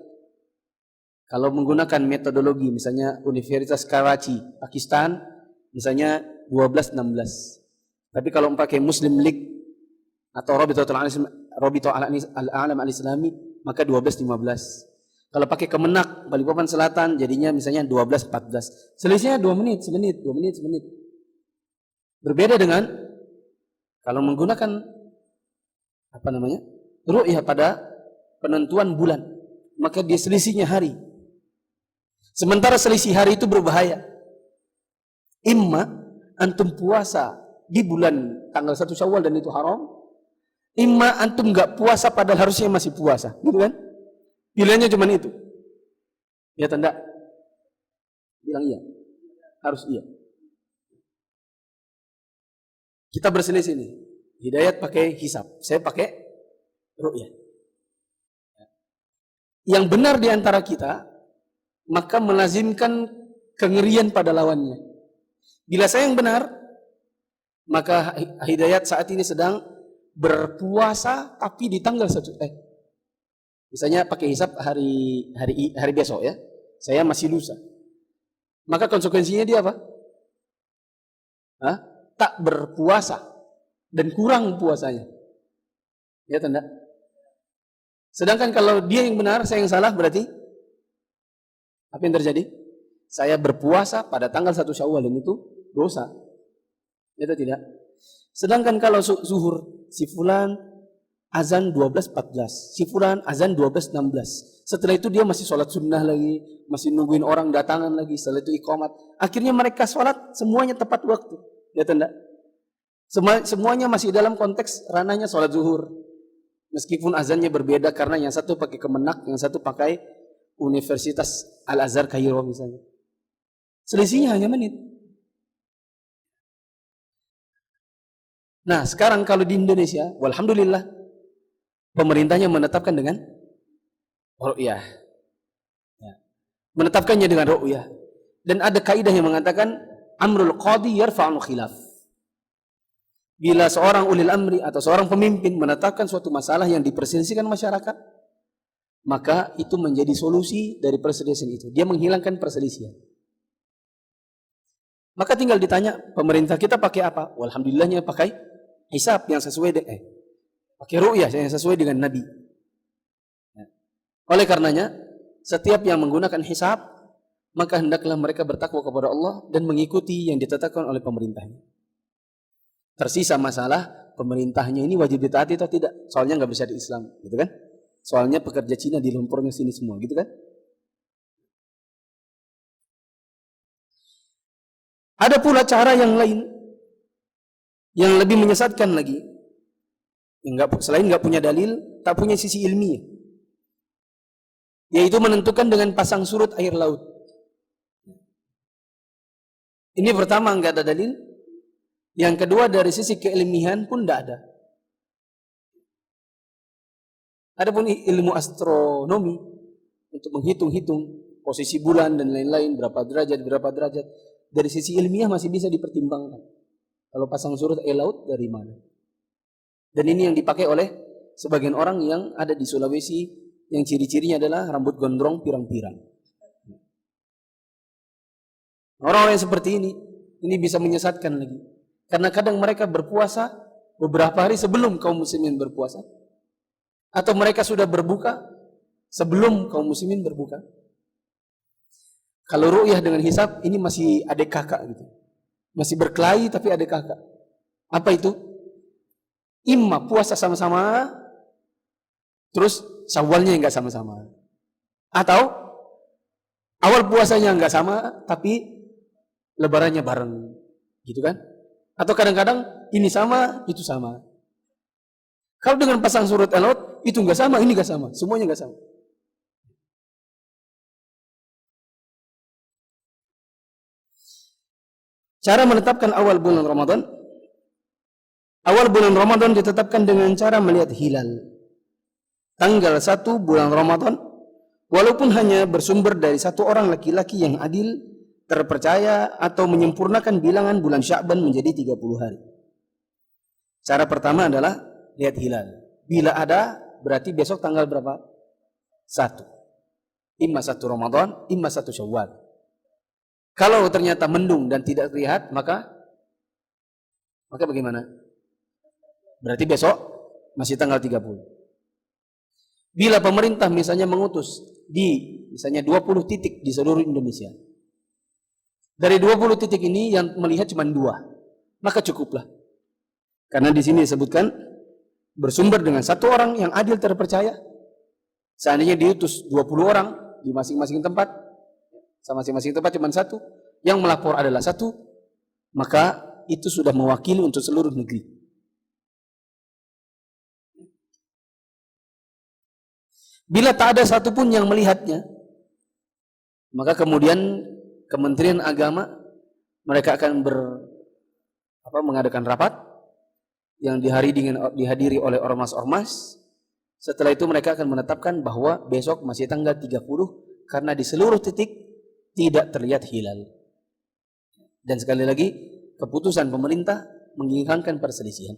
kalau menggunakan metodologi misalnya Universitas Karachi, Pakistan, misalnya 12-16. Tapi kalau pakai Muslim League atau Rabithah Al-A'lam Al-Islami, maka 12-15. Kalau pakai Kemenak, Balikpapan Selatan, jadinya misalnya 12-14. Selisihnya 2 menit, semenit, 2 menit, semenit. Berbeda dengan kalau menggunakan ru'yah pada penentuan bulan, maka dia selisihnya hari. Sementara selisih hari itu berbahaya. Imma antum puasa di bulan tanggal 1 Syawal dan itu haram. Imma antum enggak puasa padahal harusnya masih puasa. Gitu kan? Pilihannya cuma itu. Ya tanda? Bilang iya. Harus iya. Kita berselisih nih. Hidayat pakai hisab. Saya pakai ru'yah. Yang benar di antara kita, maka melazimkan kengerian pada lawannya. Bila saya yang benar, maka Hidayat saat ini sedang berpuasa tapi di tanggal 1. Misalnya pakai hisab hari besok ya. Saya masih lusa. Maka konsekuensinya dia apa? Tak berpuasa dan kurang puasanya. Ya tanda. Sedangkan kalau dia yang benar, saya yang salah, berarti apa yang terjadi? Saya berpuasa pada tanggal 1 Syawal dan itu dosa. Ya atau tidak? Sedangkan kalau zuhur, si fulan azan 12.14, si fulan azan 12.16. Setelah itu dia masih sholat sunnah lagi, masih nungguin orang datangan lagi, setelah itu iqamat. Akhirnya mereka sholat semuanya tepat waktu. Ya atau tidak? Semuanya masih dalam konteks ranahnya sholat zuhur. Meskipun azannya berbeda karena yang satu pakai Kemenak, yang satu pakai Universitas Al-Azhar Kairo misalnya. Selisihnya hanya menit. Nah sekarang kalau di Indonesia, walhamdulillah, pemerintahnya menetapkan dengan ru'yah. menetapkannya dengan ru'yah. Dan ada kaidah yang mengatakan amrul qadi yarfa'ul khilaf. Bila seorang ulil amri atau seorang pemimpin menetapkan suatu masalah yang diperselisihkan masyarakat, maka itu menjadi solusi dari perselisihan itu. Dia menghilangkan perselisihan. Maka tinggal ditanya, pemerintah kita pakai apa? Alhamdulillahnya pakai hisab yang sesuai dengan pakai ru'yah yang sesuai dengan Nabi. Oleh karenanya, setiap yang menggunakan hisab, maka hendaklah mereka bertakwa kepada Allah dan mengikuti yang ditetapkan oleh pemerintahnya. Tersisa masalah pemerintahnya ini wajib ditaati atau tidak? Soalnya nggak bisa di Islam, gitu kan? Soalnya pekerja Cina di lumpurnya sini semua, gitu kan? Ada pula cara yang lain yang lebih menyesatkan lagi, yang selain nggak punya dalil, tak punya sisi ilmiah, yaitu menentukan dengan pasang surut air laut. Ini pertama nggak ada dalil, yang kedua dari sisi keilmihan pun tidak ada. Adapun ilmu astronomi untuk menghitung-hitung posisi bulan dan lain-lain, berapa derajat, dari sisi ilmiah masih bisa dipertimbangkan. Kalau pasang surut air laut dari mana? Dan ini yang dipakai oleh sebagian orang yang ada di Sulawesi, yang ciri-cirinya adalah rambut gondrong pirang-pirang. Orang-orang yang seperti ini bisa menyesatkan lagi. Karena kadang mereka berpuasa beberapa hari sebelum kaum muslimin berpuasa. Atau mereka sudah berbuka sebelum kaum muslimin berbuka. Kalau ru'yah dengan hisab, ini masih adik kakak gitu. Masih berkelahi tapi adik kakak. Apa itu? Imma puasa sama-sama, terus Syawalnya enggak sama-sama. Atau awal puasanya enggak sama, tapi lebarannya bareng. Gitu kan? Atau kadang-kadang ini sama, itu sama. Kalau dengan pasang surut elot, itu enggak sama, ini enggak sama. Semuanya enggak sama. Cara menetapkan awal bulan Ramadan. Awal bulan Ramadan ditetapkan dengan cara melihat hilal. Tanggal 1 bulan Ramadan, walaupun hanya bersumber dari satu orang laki-laki yang adil, terpercaya, atau menyempurnakan bilangan bulan Sya'ban menjadi 30 hari. Cara pertama adalah lihat hilal. Bila ada, berarti besok tanggal berapa? 1. Imma 1 Ramadan, imma 1 Syawal. Kalau ternyata mendung dan tidak terlihat, maka bagaimana? Berarti besok masih tanggal 30. Bila pemerintah misalnya mengutus di misalnya 20 titik di seluruh Indonesia. Dari 20 titik ini yang melihat cuma 2, maka cukuplah. Karena di sini disebutkan bersumber dengan satu orang yang adil terpercaya. Seandainya diutus 20 orang di masing-masing tempat, sama masing-masing tempat cuma 1, yang melapor adalah 1, maka itu sudah mewakili untuk seluruh negeri. Bila tak ada satupun yang melihatnya, maka kemudian Kementerian Agama mereka akan mengadakan rapat yang dihadiri oleh ormas-ormas. Setelah itu mereka akan menetapkan bahwa besok masih tanggal 30 karena di seluruh titik tidak terlihat hilal. Dan sekali lagi, keputusan pemerintah menghilangkan perselisihan.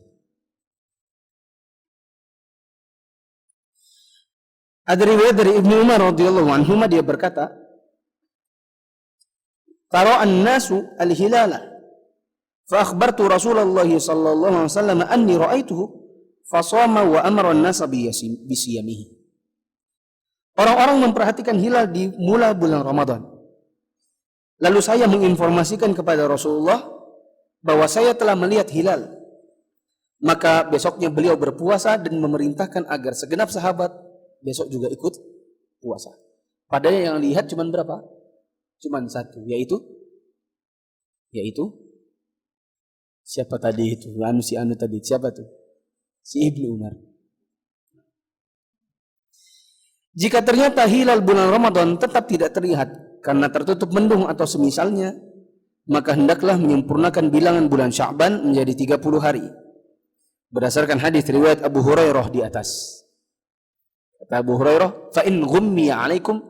Ada riwayat dari Ibnu Umar radhiyallahu anhu, dia berkata, "Tara'an nasu al-hilala, fa akhbartu Rasulullah sallallahu alaihi wasallam anni ra'aituhu, fa shama wa amara an-nasa bi siyamihi." Orang-orang memperhatikan hilal di mula bulan Ramadan. Lalu saya menginformasikan kepada Rasulullah bahwa saya telah melihat hilal. Maka besoknya beliau berpuasa dan memerintahkan agar segenap sahabat besok juga ikut puasa. Padahal yang lihat cuma berapa? Cuma 1, yaitu siapa tadi itu? Si anu tadi, siapa tuh? Si Ibnu Umar. Jika ternyata hilal bulan Ramadan tetap tidak terlihat karena tertutup mendung atau semisalnya, maka hendaklah menyempurnakan bilangan bulan Sya'ban menjadi 30 hari. Berdasarkan hadis riwayat Abu Hurairah di atas. Kata Abu Hurairah, "Fa in ghummiya 'alaikum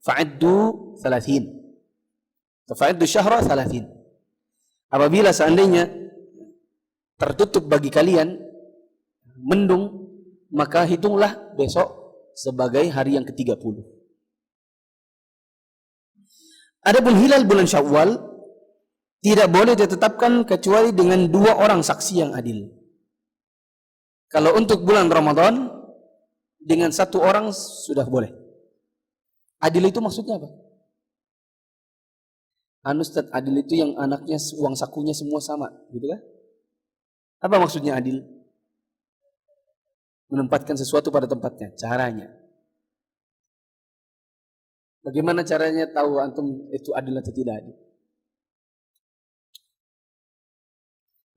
fa'iddu 30. Fa'iddu syahra 30. Apabila seandainya tertutup bagi kalian mendung, maka hitunglah besok sebagai hari yang ke-30. Adapun hilal bulan Syawal tidak boleh ditetapkan kecuali dengan 2 orang saksi yang adil. Kalau untuk bulan Ramadan dengan 1 orang sudah boleh. Adil itu maksudnya apa? Ustaz, adil itu yang anaknya uang sakunya semua sama, gitu kan? Apa maksudnya adil? Menempatkan sesuatu pada tempatnya, caranya. Bagaimana caranya tahu antum itu adil atau tidak adil?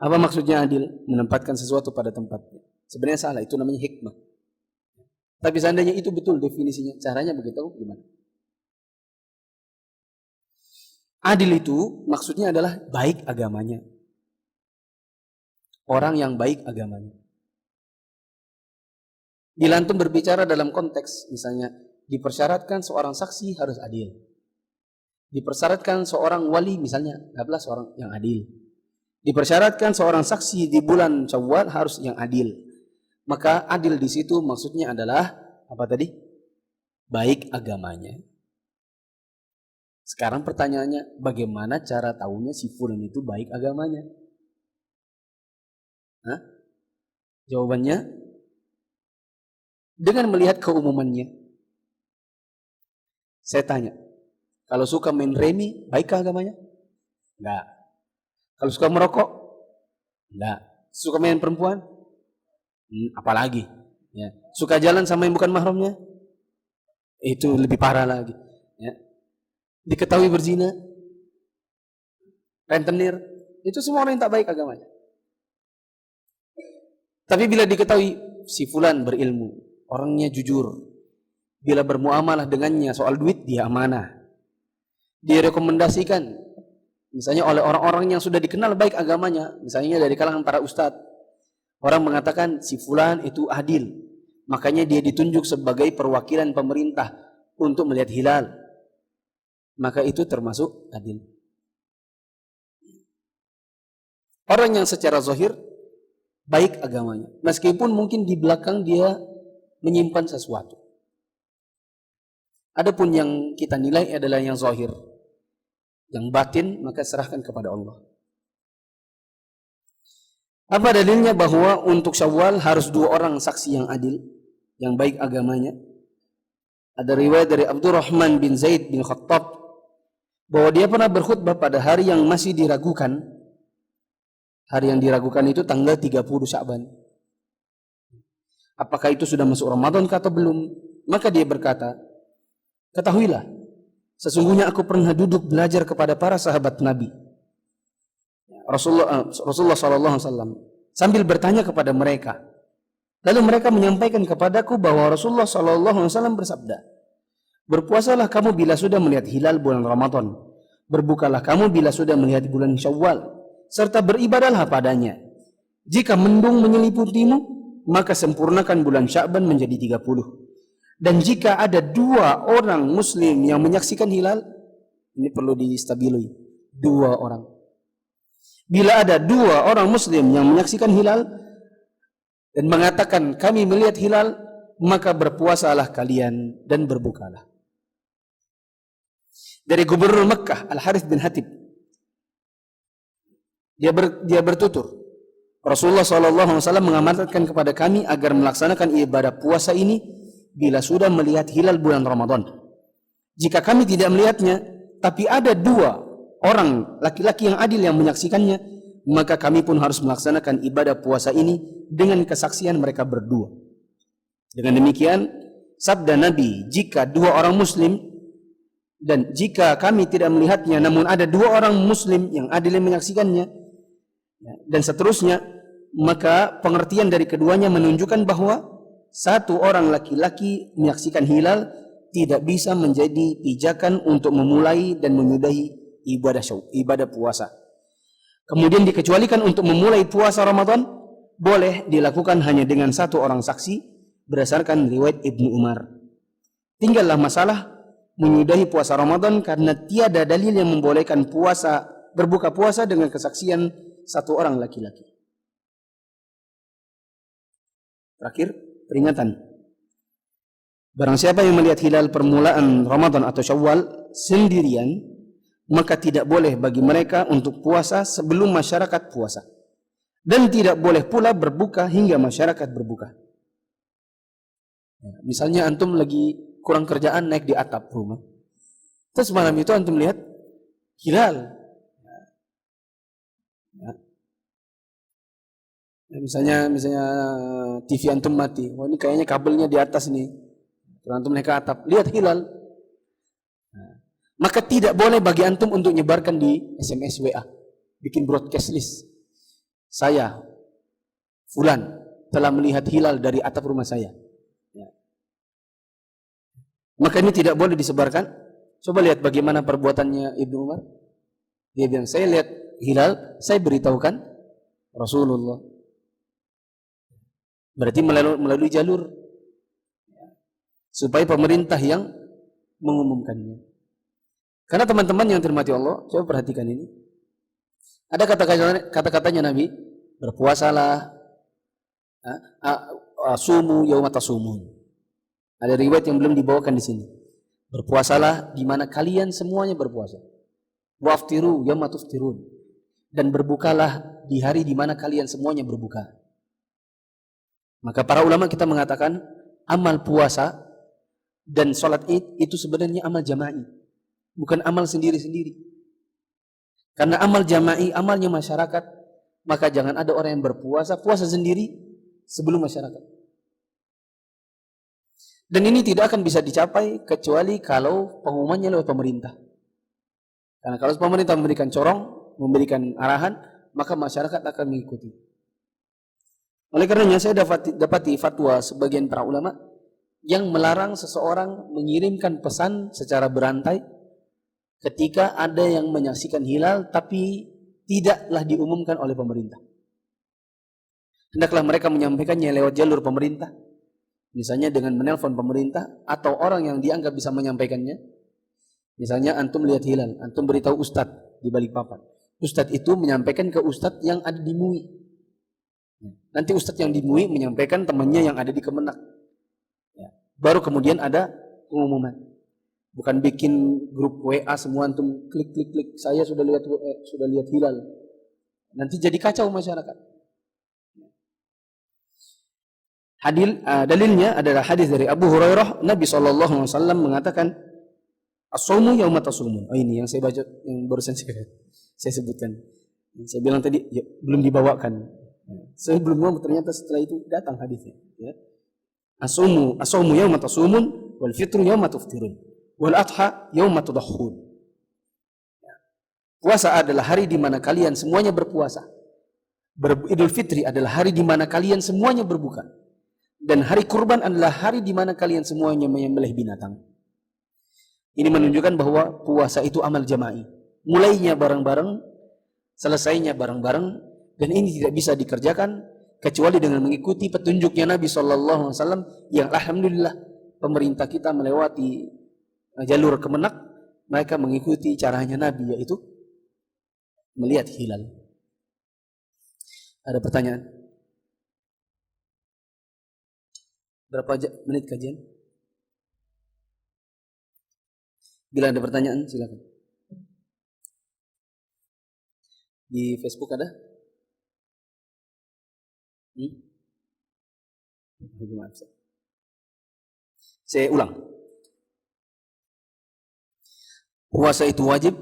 Apa maksudnya adil? Menempatkan sesuatu pada tempatnya. Sebenarnya salah, itu namanya hikmah. Tapi seandainya itu betul definisinya, caranya begitu gimana? Adil itu maksudnya adalah baik agamanya. Orang yang baik agamanya. Bila antum berbicara dalam konteks, misalnya dipersyaratkan seorang saksi harus adil. Dipersyaratkan seorang wali misalnya, adalah seorang yang adil. Dipersyaratkan seorang saksi di bulan Syawal harus yang adil. Maka adil di situ maksudnya adalah apa tadi? Baik agamanya. Sekarang pertanyaannya, bagaimana cara tahunya si fulan itu baik agamanya? Hah? Jawabannya dengan melihat keumumannya. Saya tanya, kalau suka main remi, baikkah agamanya? Enggak. Kalau suka merokok? Enggak. Suka main perempuan? Apalagi. Ya. Suka jalan sama yang bukan mahramnya? Itu lebih parah lagi. Ya. Diketahui berzina, rentenir, itu semua orang yang tak baik agamanya. Tapi bila diketahui si fulan berilmu, orangnya jujur, bila bermuamalah dengannya soal duit dia amanah, direkomendasikan misalnya oleh orang-orang yang sudah dikenal baik agamanya, misalnya dari kalangan para ustadz, orang mengatakan si fulan itu adil, makanya dia ditunjuk sebagai perwakilan pemerintah untuk melihat hilal, maka itu termasuk adil. Orang yang secara zahir baik agamanya, meskipun mungkin di belakang dia menyimpan sesuatu. Adapun yang kita nilai adalah yang zahir. Yang batin maka serahkan kepada Allah. Apa dalilnya bahwa untuk Syawal harus 2 orang saksi yang adil, yang baik agamanya? Ada riwayat dari Abdurrahman bin Zaid bin Khattab bahwa dia pernah berkhutbah pada hari yang masih diragukan. Hari yang diragukan itu tanggal 30 Sya'ban. Apakah itu sudah masuk Ramadan atau belum? Maka dia berkata, ketahuilah, sesungguhnya aku pernah duduk belajar kepada para sahabat Nabi Rasulullah SAW sambil bertanya kepada mereka. Lalu mereka menyampaikan kepadaku bahwa Rasulullah SAW bersabda, berpuasalah kamu bila sudah melihat hilal bulan Ramadan. Berbukalah kamu bila sudah melihat bulan Syawal. Serta beribadahlah padanya. Jika mendung menyeliputimu, maka sempurnakan bulan Sya'ban menjadi 30. Dan jika ada 2 orang muslim yang menyaksikan hilal, ini perlu distabilui, 2 orang. Bila ada 2 orang muslim yang menyaksikan hilal dan mengatakan kami melihat hilal, maka berpuasalah kalian dan berbukalah. Dari Gubernur Mekah Al-Harith bin Hatib, dia bertutur, Rasulullah SAW mengamanatkan kepada kami agar melaksanakan ibadah puasa ini bila sudah melihat hilal bulan Ramadan. Jika kami tidak melihatnya, tapi ada 2 orang laki-laki yang adil yang menyaksikannya, maka kami pun harus melaksanakan ibadah puasa ini dengan kesaksian mereka berdua. Dengan demikian, sabda Nabi, jika 2 orang muslim, dan jika kami tidak melihatnya namun ada 2 orang muslim yang adil yang menyaksikannya, dan seterusnya, maka pengertian dari keduanya menunjukkan bahwa 1 orang laki-laki menyaksikan hilal tidak bisa menjadi pijakan untuk memulai dan menyudahi ibadah puasa. Kemudian dikecualikan untuk memulai puasa Ramadan boleh dilakukan hanya dengan 1 orang saksi berdasarkan riwayat Ibnu Umar. Tinggallah masalah menyudahi puasa Ramadan karena tiada dalil yang membolehkan berbuka puasa dengan kesaksian satu orang laki-laki. Terakhir, peringatan. Barang siapa yang melihat hilal permulaan Ramadan atau Syawal sendirian, maka tidak boleh bagi mereka untuk puasa sebelum masyarakat puasa. Dan tidak boleh pula berbuka hingga masyarakat berbuka. Misalnya antum lagi kurang kerjaan naik di atap rumah. Terus malam itu antum lihat hilal. Misalnya TV antum mati. Wah, ini kayaknya kabelnya di atas nih. Terus antum naik ke atap, lihat hilal. Maka tidak boleh bagi antum untuk nyebarkan di SMS WA. Bikin broadcast list. Saya fulan telah melihat hilal dari atap rumah saya. Maka ini tidak boleh disebarkan. Coba lihat bagaimana perbuatannya Ibnu Umar. Dia bilang, saya lihat hilal, saya beritahukan Rasulullah. Berarti melalui jalur supaya pemerintah yang mengumumkannya. Karena teman-teman yang dirahmati Allah, coba perhatikan ini. Ada kata-katanya Nabi, berpuasalah, sumu yauma tasumun. Ada riwayat yang belum dibawakan di sini. Berpuasalah di mana kalian semuanya berpuasa. Waftiru yauma tuftirun. Dan berbukalah di hari di mana kalian semuanya berbuka. Maka para ulama kita mengatakan amal puasa dan sholat Id itu sebenarnya amal jama'i, bukan amal sendiri-sendiri. Karena amal jama'i, amalnya masyarakat, maka jangan ada orang yang puasa sendiri sebelum masyarakat. Dan ini tidak akan bisa dicapai kecuali kalau pengumumannya lewat pemerintah. Karena kalau pemerintah memberikan corong, memberikan arahan, maka masyarakat akan mengikuti. Oleh karenanya saya dapati fatwa sebagian para ulama yang melarang seseorang mengirimkan pesan secara berantai ketika ada yang menyaksikan hilal tapi tidaklah diumumkan oleh pemerintah. Hendaklah mereka menyampaikannya lewat jalur pemerintah. Misalnya dengan menelpon pemerintah atau orang yang dianggap bisa menyampaikannya. Misalnya antum lihat hilal, antum beritahu ustadz di Balikpapan. Ustadz itu menyampaikan ke ustadz yang ada di MUI. Nanti ustadz yang di MUI menyampaikan temannya yang ada di Kemenak. Baru kemudian ada pengumuman. Bukan bikin grup WA semua antum klik, saya sudah lihat hilal. Nanti jadi kacau masyarakat. Dalilnya adalah hadis dari Abu Hurairah, Nabi SAW mengatakan, as-shaumu yauma tasumun. Oh, ini yang saya baca, yang barusan saya sebutkan. Saya bilang tadi ya, belum dibawakan. Sebelumnya ternyata setelah itu datang hadisnya. Ya. As-shaumu yauma tasumun, wal fitru yauma tuftirun, wal adha yauma tudahhun. Puasa adalah hari di mana kalian semuanya berpuasa. Idul Fitri adalah hari di mana kalian semuanya berbuka. Dan hari kurban adalah hari di mana kalian semuanya menyembelih binatang. Ini menunjukkan bahwa puasa itu amal jama'i. Mulainya bareng-bareng, selesainya bareng-bareng, dan ini tidak bisa dikerjakan kecuali dengan mengikuti petunjuknya Nabi SAW yang alhamdulillah pemerintah kita melewati jalur Kemenak, mereka mengikuti caranya Nabi, yaitu melihat hilal. Ada pertanyaan? Berapa menit kajian? Bila ada pertanyaan silakan. Di Facebook ada? Saya ulang. Puasa itu wajib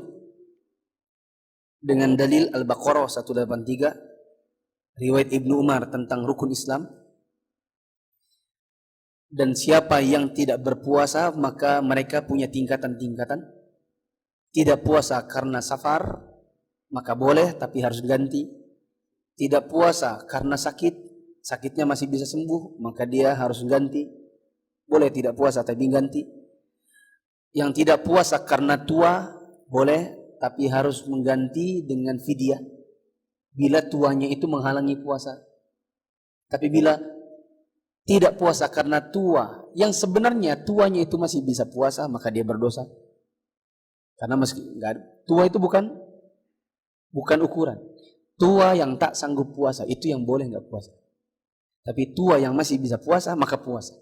dengan dalil Al-Baqarah 183, riwayat Ibnu Umar tentang rukun Islam. Dan siapa yang tidak berpuasa maka mereka punya tingkatan-tingkatan. Tidak puasa karena safar maka boleh tapi harus ganti. Tidak puasa karena sakitnya masih bisa sembuh maka dia harus ganti. Boleh tidak puasa tapi ganti. Yang tidak puasa karena tua boleh tapi harus mengganti dengan fidyah bila tuanya itu menghalangi puasa. Tapi bila tidak puasa karena tua, yang sebenarnya tuanya itu masih bisa puasa, maka dia berdosa. Karena meski tua itu bukan ukuran. Tua yang tak sanggup puasa itu yang boleh nggak puasa. Tapi tua yang masih bisa puasa maka puasa.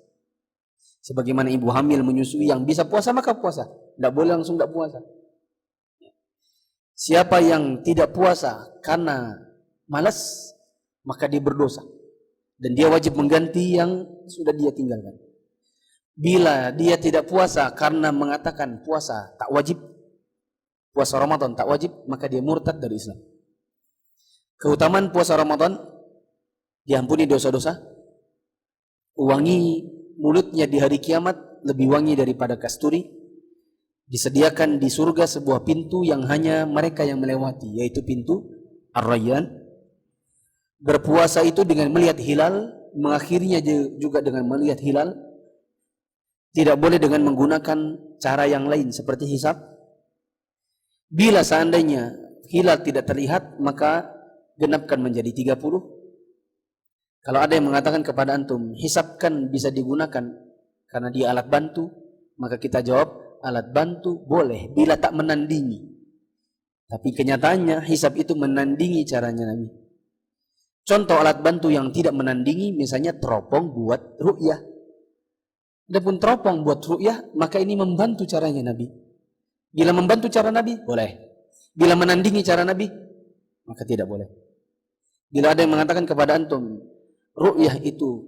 Sebagaimana ibu hamil menyusui yang bisa puasa maka puasa. Tidak boleh langsung tidak puasa. Siapa yang tidak puasa karena malas maka dia berdosa. Dan dia wajib mengganti yang sudah dia tinggalkan. Bila dia tidak puasa karena mengatakan puasa tak wajib, puasa Ramadan tak wajib, maka dia murtad dari Islam. Keutamaan puasa Ramadan, diampuni dosa-dosa, wangi mulutnya di hari kiamat lebih wangi daripada kasturi, disediakan di surga sebuah pintu yang hanya mereka yang melewati, yaitu pintu Ar-Rayyan. Berpuasa itu dengan melihat hilal, mengakhirinya juga dengan melihat hilal. Tidak boleh dengan menggunakan cara yang lain seperti hisab. Bila seandainya hilal tidak terlihat, maka genapkan menjadi 30. Kalau ada yang mengatakan kepada antum, hisabkan bisa digunakan karena dia alat bantu, maka kita jawab, alat bantu boleh bila tak menandingi. Tapi kenyataannya hisab itu menandingi caranya Nabi. Contoh alat bantu yang tidak menandingi, misalnya teropong buat ru'yah. Adapun teropong buat ru'yah, maka ini membantu caranya Nabi. Bila membantu cara Nabi, boleh. Bila menandingi cara Nabi, maka tidak boleh. Bila ada yang mengatakan kepada antum, ru'yah itu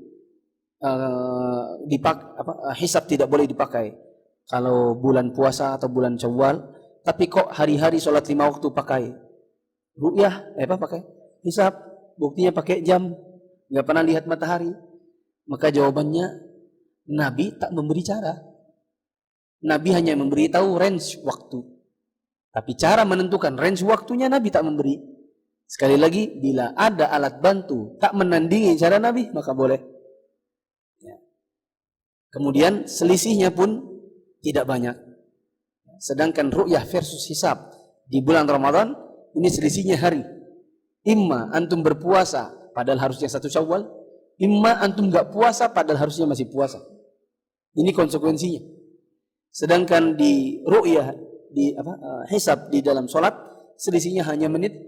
hisab tidak boleh dipakai kalau bulan puasa atau bulan Syawal, tapi kok hari-hari sholat 5 waktu pakai ru'yah, pakai hisab. Buktinya pakai jam, nggak pernah lihat matahari. Maka jawabannya, Nabi tak memberi cara. Nabi hanya memberitahu range waktu. Tapi cara menentukan range waktunya Nabi tak memberi. Sekali lagi, bila ada alat bantu tak menandingi cara Nabi, maka boleh. Ya. Kemudian selisihnya pun tidak banyak. Sedangkan ru'yah versus hisab di bulan Ramadan, ini selisihnya hari. Imma antum berpuasa padahal harusnya 1 Syawal, imma antum enggak puasa padahal harusnya masih puasa. Ini konsekuensinya. Sedangkan di ru'yah, di hisab di dalam sholat, selisihnya hanya menit,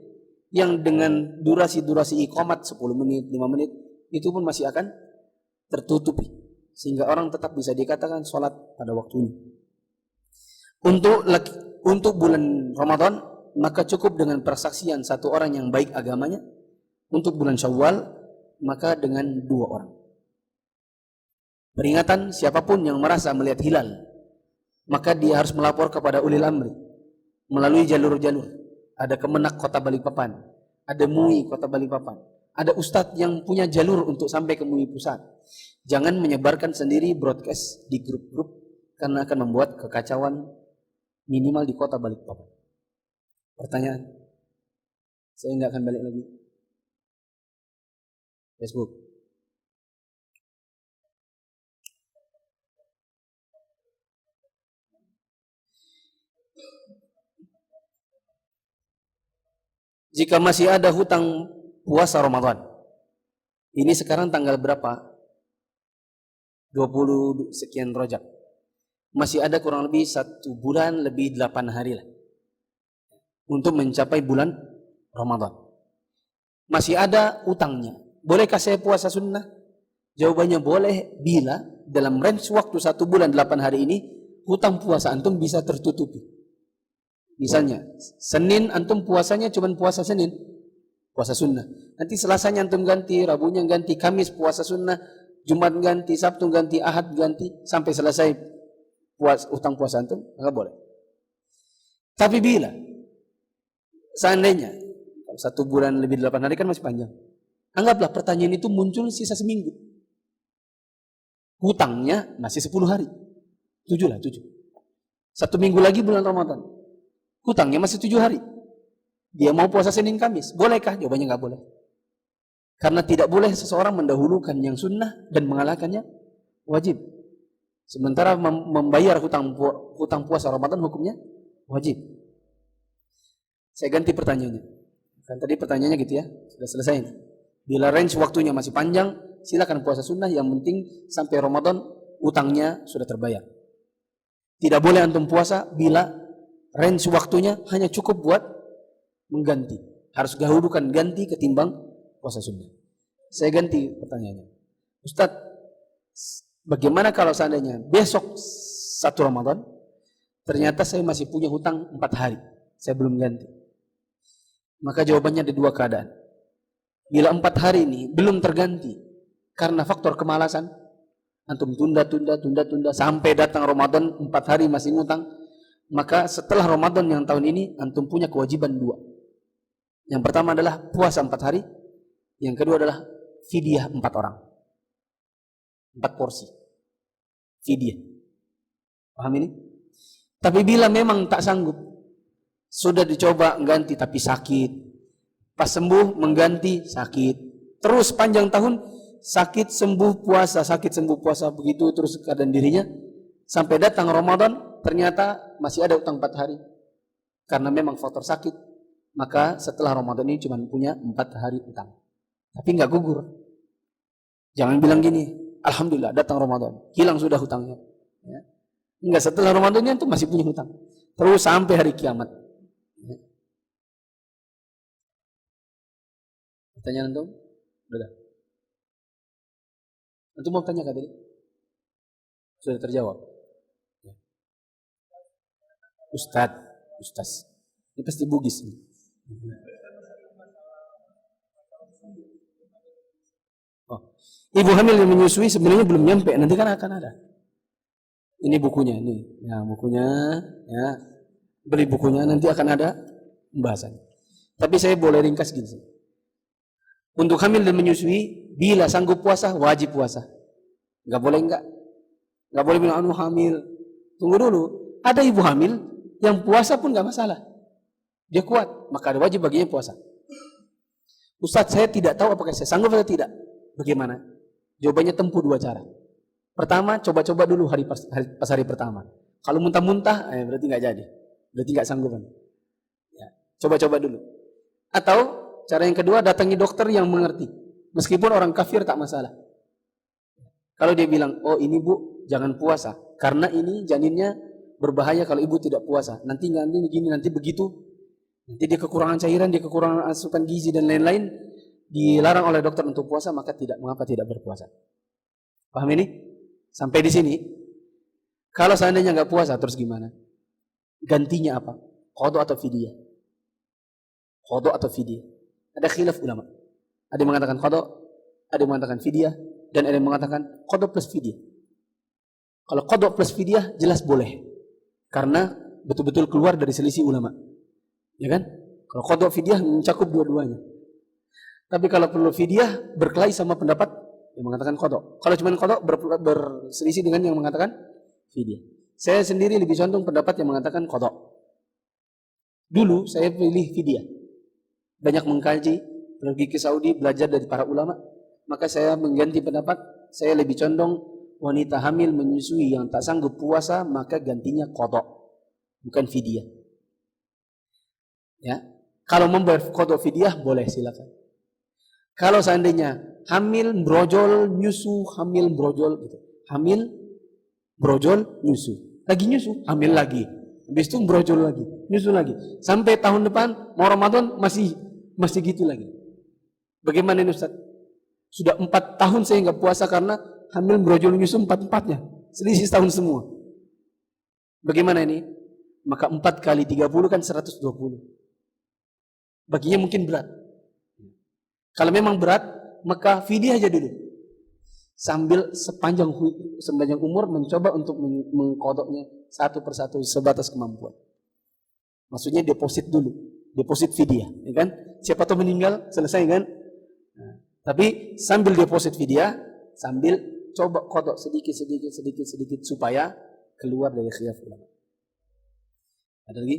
yang dengan durasi iqamat 10 menit, 5 menit, itu pun masih akan tertutupi. Sehingga orang tetap bisa dikatakan sholat pada waktunya. Untuk bulan Ramadan, maka cukup dengan persaksian 1 orang yang baik agamanya. Untuk bulan Syawal, maka dengan 2 orang. Peringatan, siapapun yang merasa melihat hilal, maka dia harus melapor kepada ulil amri melalui jalur-jalur. Ada Kemenak Kota Balikpapan, ada MUI Kota Balikpapan, ada ustadz yang punya jalur untuk sampai ke MUI pusat. Jangan menyebarkan sendiri broadcast di grup-grup, karena akan membuat kekacauan minimal di Kota Balikpapan. Pertanyaan, saya nggak akan balik lagi. Facebook. Jika masih ada hutang puasa Ramadan, ini sekarang tanggal berapa? 20 sekian Rajab. Masih ada kurang lebih 1 bulan lebih 8 hari lah untuk mencapai bulan Ramadan. Masih ada utangnya. Bolehkah saya puasa sunnah? Jawabannya boleh bila dalam range waktu 1 bulan 8 hari ini hutang puasa antum bisa tertutupi. Misalnya Senin antum puasanya cuma puasa Senin, puasa sunnah. Nanti Selasanya antum ganti, Rabunya ganti, Kamis puasa sunnah, Jumat ganti, Sabtu ganti, Ahad ganti, sampai selesai hutang puasa antum, maka boleh. Tapi bila seandainya 1 bulan lebih 8 hari kan masih panjang. Anggaplah pertanyaan itu muncul sisa seminggu. Hutangnya masih 10 hari. 7 lah, 7. 1 minggu lagi bulan Ramadan. Hutangnya masih 7 hari. Dia mau puasa Senin Kamis. Bolehkah? Jawabannya nggak boleh. Karena tidak boleh seseorang mendahulukan yang sunnah dan mengalahkannya wajib. Sementara membayar hutang puasa Ramadan hukumnya wajib. Saya ganti pertanyaannya. Kan tadi pertanyaannya gitu ya, sudah selesai. Bila range waktunya masih panjang, silakan puasa sunnah, yang penting sampai Ramadan utangnya sudah terbayar. Tidak boleh antum puasa bila range waktunya hanya cukup buat mengganti. Harus dahulukan ganti ketimbang puasa sunnah. Saya ganti pertanyaannya. Ustadz, bagaimana kalau seandainya besok 1 Ramadan, ternyata saya masih punya hutang 4 hari, saya belum ganti. Maka jawabannya ada 2 keadaan. Bila 4 hari ini belum terganti karena faktor kemalasan, antum tunda sampai datang Ramadan 4 hari masih ngutang, maka setelah Ramadan yang tahun ini antum punya kewajiban 2. Yang pertama adalah puasa 4 hari, yang kedua adalah fidyah 4 orang. 4 porsi fidyah. Paham ini? Tapi bila memang tak sanggup, sudah dicoba mengganti tapi sakit, pas sembuh mengganti sakit, terus panjang tahun sakit sembuh puasa begitu terus keadaan dirinya, sampai datang Ramadan ternyata masih ada utang 4 hari karena memang faktor sakit, maka setelah Ramadan ini cuma punya 4 hari utang, tapi nggak gugur. Jangan bilang gini, alhamdulillah datang Ramadan hilang sudah hutangnya, ya. Enggak, setelah Ramadannya itu masih punya hutang terus sampai hari kiamat. Pertanyaan antum? Sudah. Antum mau tanya tadi? Sudah terjawab. Ustaz. Ini pasti Bugis. Oh. Ibu hamil yang menyusui sebenarnya belum nyampe, nanti kan akan ada. Ini bukunya, nih. Ya, bukunya, ya. Beli bukunya, nanti akan ada pembahasan. Tapi saya boleh ringkas gini. Untuk hamil dan menyusui, bila sanggup puasa, wajib puasa. Enggak boleh enggak. Enggak boleh bilang anu hamil. Tunggu dulu. Ada ibu hamil yang puasa pun enggak masalah. Dia kuat, maka ada wajib baginya puasa. Ustaz, saya tidak tahu apakah saya sanggup atau tidak. Bagaimana? Jawabannya tempuh 2 cara. Pertama, coba-coba dulu pas hari pertama. Kalau muntah-muntah, berarti enggak jadi. Berarti enggak sanggup. Ya, coba-coba dulu. Atau cara yang kedua, datangi dokter yang mengerti. Meskipun orang kafir tak masalah. Kalau dia bilang, oh ini bu, jangan puasa. Karena ini janinnya berbahaya kalau ibu tidak puasa. Nanti gini, nanti begitu. Nanti dia kekurangan cairan, dia kekurangan asupan gizi dan lain-lain. Dilarang oleh dokter untuk puasa, maka mengapa tidak berpuasa. Paham ini? Sampai di sini. Kalau seandainya nggak puasa, terus gimana? Gantinya apa? Qadha atau fidyah? Qadha atau fidyah? Ada khilaf ulama. Ada yang mengatakan qadha, ada yang mengatakan fidyah, dan ada yang mengatakan qadha plus fidyah. Kalau qadha plus fidyah jelas boleh. Karena betul-betul keluar dari selisih ulama. Ya kan? Kalau qadha fidyah mencakup dua-duanya. Tapi kalau perlu fidyah berkelahi sama pendapat yang mengatakan qadha. Kalau cuma qadha berselisih dengan yang mengatakan fidyah. Saya sendiri lebih condong pendapat yang mengatakan qadha. Dulu saya pilih fidyah. Banyak mengkaji, pergi ke Saudi, belajar dari para ulama, maka saya mengganti pendapat. Saya lebih condong wanita hamil menyusui yang tak sanggup puasa, maka gantinya qadha, bukan fidyah. Ya, kalau membayar qadha fidyah boleh, silakan. Kalau seandainya hamil brojol nyusu, hamil brojol gitu, hamil brojol nyusu, lagi nyusu, hamil lagi, habis itu brojol lagi, nyusu lagi, sampai tahun depan mau Ramadan masih gitu lagi. Bagaimana ini Ustaz? Sudah 4 tahun saya nggak puasa karena hamil brojol nyusu 4-4-nya, selisih setahun semua. Bagaimana ini? Maka 4 kali 30 kan 120. Baginya mungkin berat. Kalau memang berat, maka fidyah aja dulu. Sambil sepanjang umur mencoba untuk mengkodoknya satu persatu sebatas kemampuan. Maksudnya deposit dulu, deposit fidyah, ya kan? Siapa tahu meninggal, selesai kan? Nah, tapi sambil deposit fidyah, sambil coba kodok sedikit supaya keluar dari khilaf ulama. Ada lagi?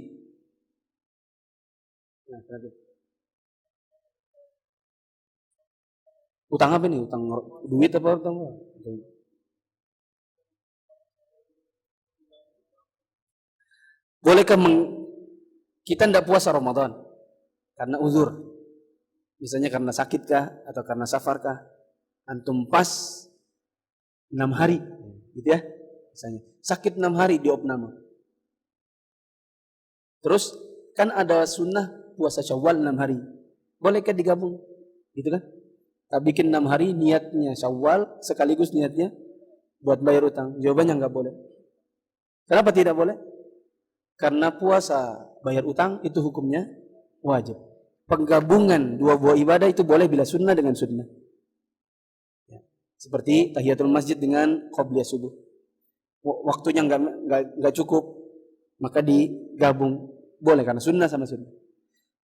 Nah, terakhir. Utang apa nih? Utang duit apa utang apa? Bolehkah kita tidak puasa Ramadan karena uzur? Misalnya karena sakitkah atau karena safarkah Antum pas 6 hari, gitu ya. Misalnya, sakit 6 hari di opname. Terus kan ada sunnah puasa Syawal 6 hari. Bolehkah digabung? Gitu kan? Tak bikin 6 hari niatnya Syawal sekaligus niatnya buat bayar utang. Jawabannya enggak boleh. Kenapa tidak boleh? Karena puasa bayar utang itu hukumnya wajib. Penggabungan dua buah ibadah itu boleh bila sunnah dengan sunnah. Seperti tahiyatul masjid dengan qobliyah subuh. Waktunya enggak cukup, maka digabung. Boleh karena sunnah sama sunnah.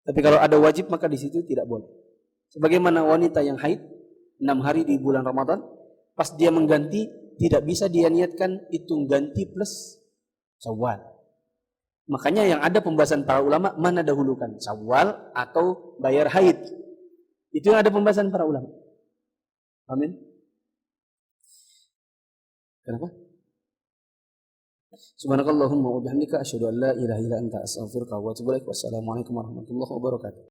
Tapi kalau ada wajib maka di situ tidak boleh. Sebagaimana wanita yang haid 6 hari di bulan Ramadan, pas dia mengganti tidak bisa dia niatkan hitung ganti plus Syawal. Makanya yang ada pembahasan para ulama mana dahulukan, Syawal atau bayar haid. Itu yang ada pembahasan para ulama. Amin. Kenapa? Subhanakallahumma wa bihamdika asyhadu an la ilaha illa anta astaghfiruka wa atubu ilaik. Wassalamualaikum warahmatullahi wabarakatuh.